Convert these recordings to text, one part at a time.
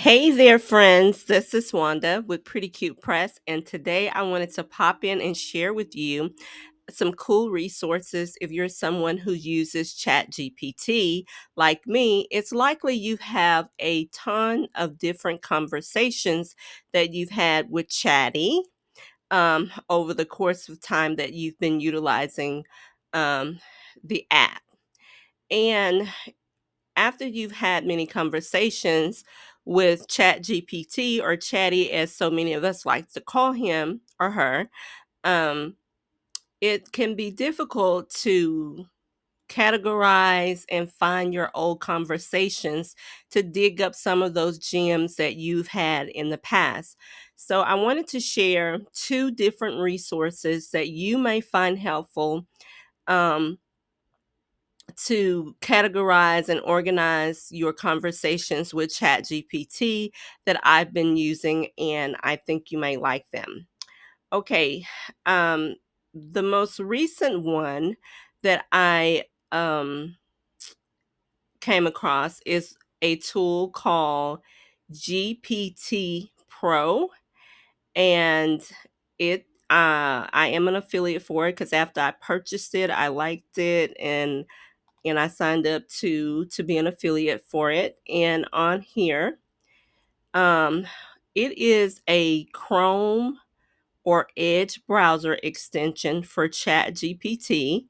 Hey there, friends. This is Wanda with Pretty Cute Press, and today I wanted to pop in and share with you some cool resources. If you're someone who uses ChatGPT like me, it's likely you have a ton of different conversations that you've had with Chatty over the course of time that you've been utilizing um, the app. And after you've had many conversations with ChatGPT or Chatty, as so many of us like to call him or her, um, it can be difficult to categorize and find your old conversations to dig up some of those gems that you've had in the past. So, I wanted to share two different resources that you may find helpful. Um, to categorize and organize your conversations with ChatGPT that I've been using, and I think you may like them. Okay, um, the most recent one that I came across is a tool called GPT Pro, and I am an affiliate for it because after I purchased it, I liked it, and I signed up to be an affiliate for it. And on here, um, it is a Chrome or Edge browser extension for ChatGPT.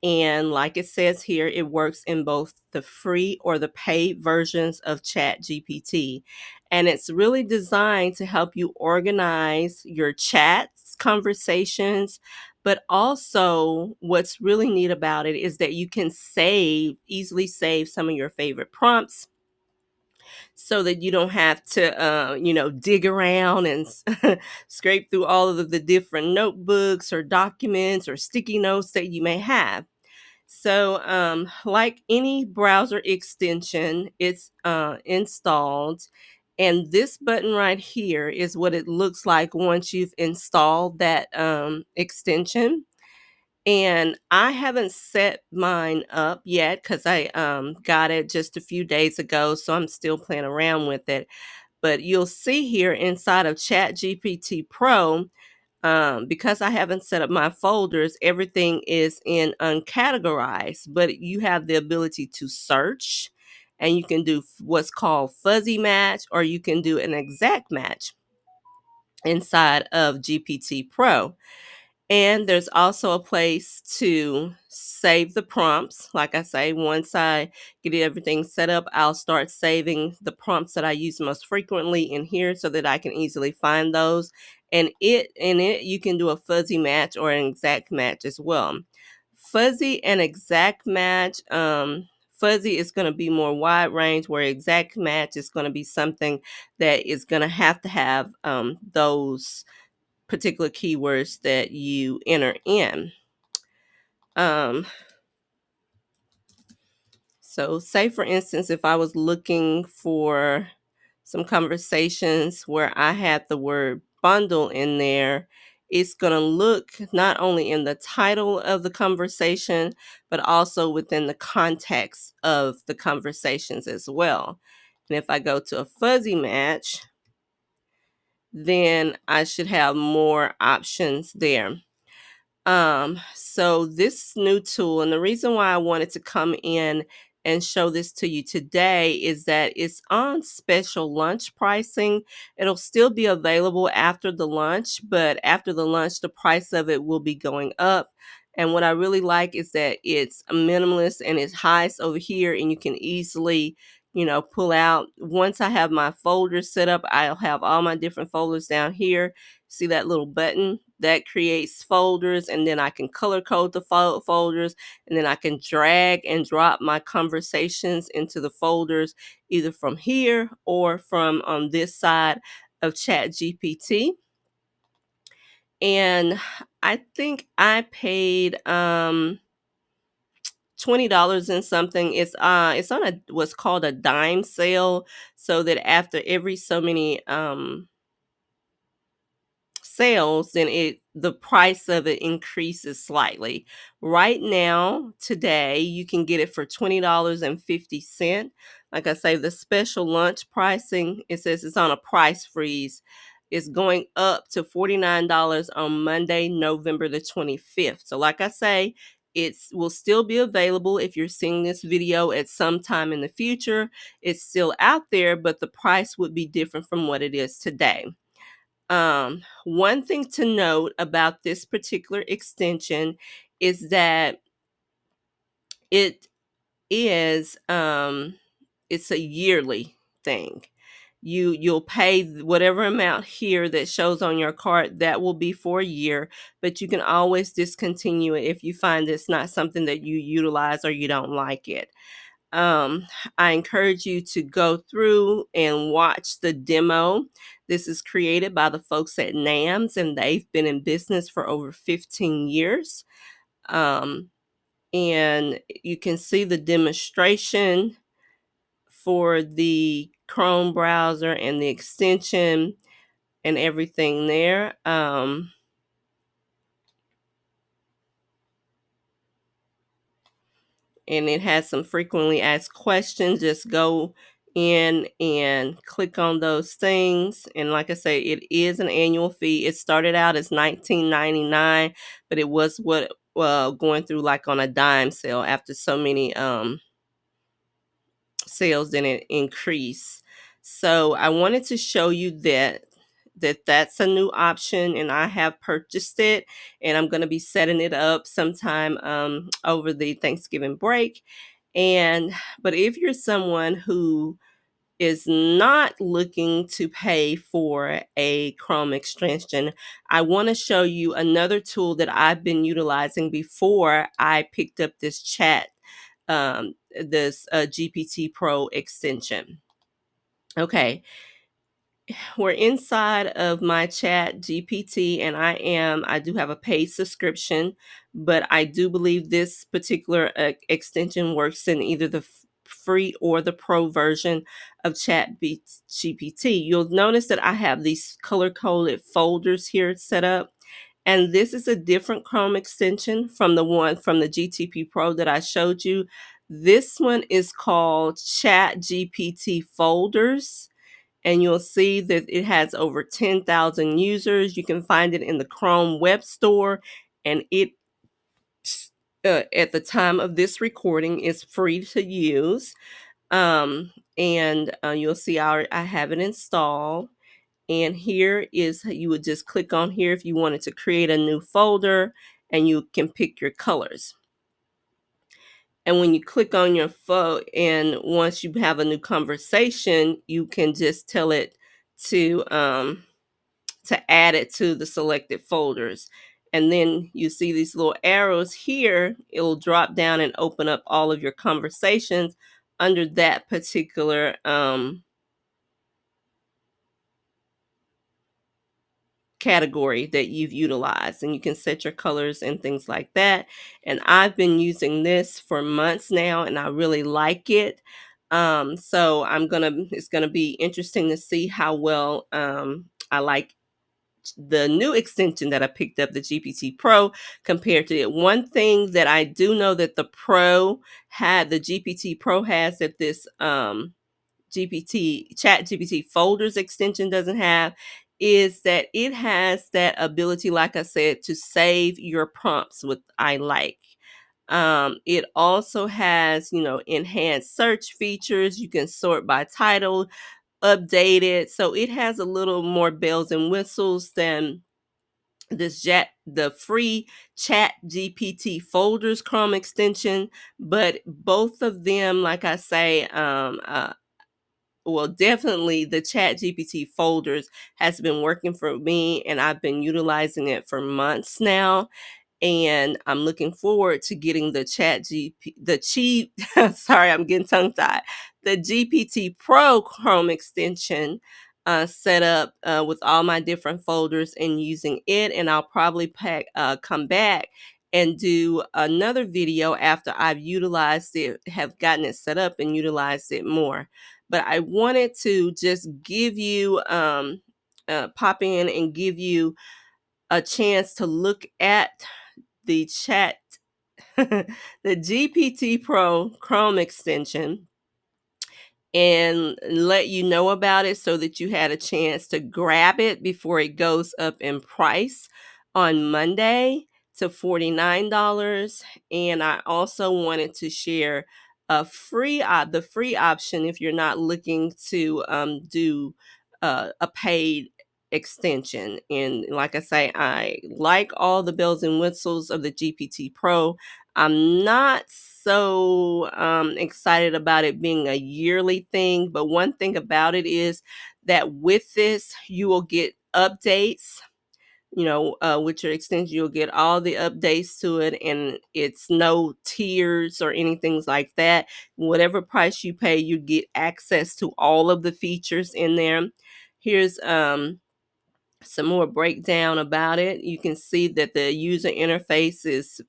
And like it says here, it works in both the free or the paid versions of ChatGPT. And it's really designed to help you organize your chats, conversations, but also what's really neat about it is that you can easily save some of your favorite prompts so that you don't have to, dig around and scrape through all of the different notebooks or documents or sticky notes that you may have. So, like any browser extension, it's installed. And this button right here is what it looks like once you've installed that extension. And I haven't set mine up yet because I got it just a few days ago. So I'm still playing around with it. But you'll see here inside of ChatGPT Pro, because I haven't set up my folders, everything is in uncategorized, but you have the ability to search and you can do what's called fuzzy match, or you can do an exact match inside of GPT Pro. And there's also a place to save the prompts. Like I say, once I get everything set up, I'll start saving the prompts that I use most frequently in here so that I can easily find those. And in it you can do a fuzzy match or an exact match as well. Fuzzy and exact match, fuzzy is going to be more wide range, where exact match is going to be something that is going to have those particular keywords that you enter in. Um, so, say for instance, if I was looking for some conversations where I had the word bundle in there, it's going to look not only in the title of the conversation, but also within the context of the conversations as well. And if I go to a fuzzy match, then I should have more options there. So this new tool, and the reason why I wanted to come in and show this to you today is that it's on special lunch pricing. It'll still be available after the lunch, but after the lunch, the price of it will be going up. And what I really like is that it's minimalist and it's highest over here, and you can easily, pull out. Once I have my folders set up, I'll have all my different folders down here. See that little button that creates folders, and then I can color code the folders, and then I can drag and drop my conversations into the folders either from here or from on this side of Chat GPT. And I think I paid $20 and something. It's on a what's called a dime sale, so that after every so many sales, then the price of it increases slightly. Right now, today, you can get it for $20.50. Like I say, the special lunch pricing, it says it's on a price freeze. It's going up to $49 on Monday, November the 25th. So like I say, it will still be available if you're seeing this video at some time in the future. It's still out there, but the price would be different from what it is today. One thing to note about this particular extension is that it is it's a yearly thing. You'll pay whatever amount here that shows on your card. That will be for a year, but you can always discontinue it if you find it's not something that you utilize or you don't like it. um, I encourage you to go through and watch the demo. This is created by the folks at NAMS, and they've been in business for over 15 years. Um, and you can see the demonstration for the Chrome browser and the extension and everything there. And it has some frequently asked questions. Just go in and click on those things. And like I say, it is an annual fee. It started out as $19.99, but it was going through like on a dime sale. After so many sales, then it increased. So I wanted to show you that's a new option, and I have purchased it, and I'm going to be setting it up sometime over the Thanksgiving break. And but if you're someone who is not looking to pay for a Chrome extension, I want to show you another tool that I've been utilizing before I picked up this GPT Pro extension. Okay, we're inside of my Chat GPT, and I do have a paid subscription, but I do believe this particular extension works in either the free or the pro version of Chat GPT. You'll notice that I have these color coded folders here set up. And this is a different Chrome extension from the one from the GTP Pro that I showed you. This one is called ChatGPT Folders, and you'll see that it has over 10,000 users. You can find it in the Chrome Web Store, and it at the time of this recording is free to use. And you'll see I have it installed. And here is, you would just click on here if you wanted to create a new folder, and you can pick your colors. And when you click on your and once you have a new conversation, you can just tell it to add it to the selected folders. And then you see these little arrows here. It'll drop down and open up all of your conversations under that particular category that you've utilized, and you can set your colors and things like that. And I've been using this for months now, and I really like it. So it's gonna be interesting to see how well I like the new extension that I picked up, the GPT Pro, compared to it. One thing that I do know that the GPT Pro has, that this Chat GPT Folders extension doesn't have, is that it has that ability, like I said, to save your prompts with I like. It also has, enhanced search features. You can sort by title, update it. So it has a little more bells and whistles than the free Chat GPT Folders Chrome extension. But both of them, like I say, well, definitely the Chat GPT Folders has been working for me, and I've been utilizing it for months now. And I'm looking forward to getting the sorry, I'm getting tongue tied, the GPT Pro Chrome extension set up with all my different folders and using it. And I'll probably come back and do another video after I've utilized it, have gotten it set up and utilized it more. But I wanted to just give you, pop in and give you a chance to look at the chat, the GPT Pro Chrome extension, and let you know about it so that you had a chance to grab it before it goes up in price on Monday to $49. And I also wanted to share the free option if you're not looking to do a paid extension. And like I say, I like all the bells and whistles of the GPT Pro. I'm not so excited about it being a yearly thing, but one thing about it is that with this, you will get updates. With your extension, you'll get all the updates to it, and it's no tiers or anything like that. Whatever price you pay, you get access to all of the features in there. Here's some more breakdown about it. You can see that the user interface is,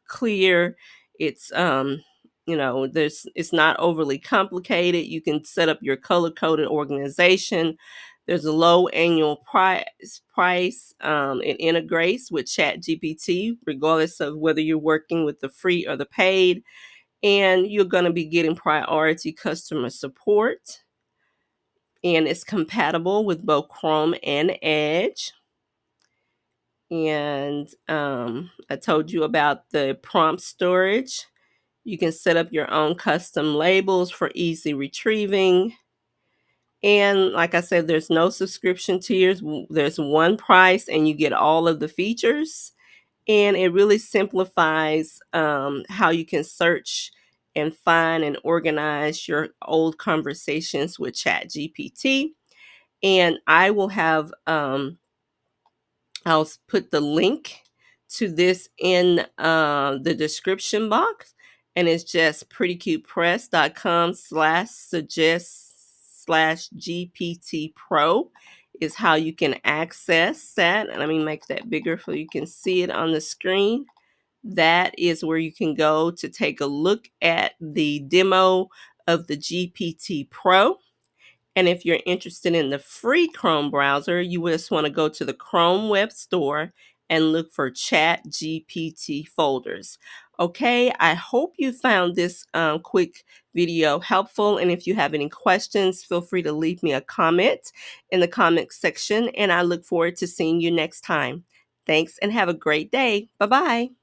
clear. It's it's not overly complicated. You can set up your color coded organization. There's a low annual price. It integrates with ChatGPT, regardless of whether you're working with the free or the paid. And you're going to be getting priority customer support. And it's compatible with both Chrome and Edge. And I told you about the prompt storage. You can set up your own custom labels for easy retrieving. And like I said, there's no subscription tiers. There's one price and you get all of the features. And it really simplifies how you can search and find and organize your old conversations with ChatGPT. And I will have I'll put the link to this in the description box, and it's just prettycutepress.com/suggest/GPT Pro is how you can access that. And let me make that bigger so you can see it on the screen. That is where you can go to take a look at the demo of the GPT Pro. And if you're interested in the free Chrome browser, you just want to go to the Chrome Web Store and look for ChatGPT Folders. Okay, I hope you found this quick video helpful. And if you have any questions, feel free to leave me a comment in the comment section. And I look forward to seeing you next time. Thanks and have a great day. Bye-bye.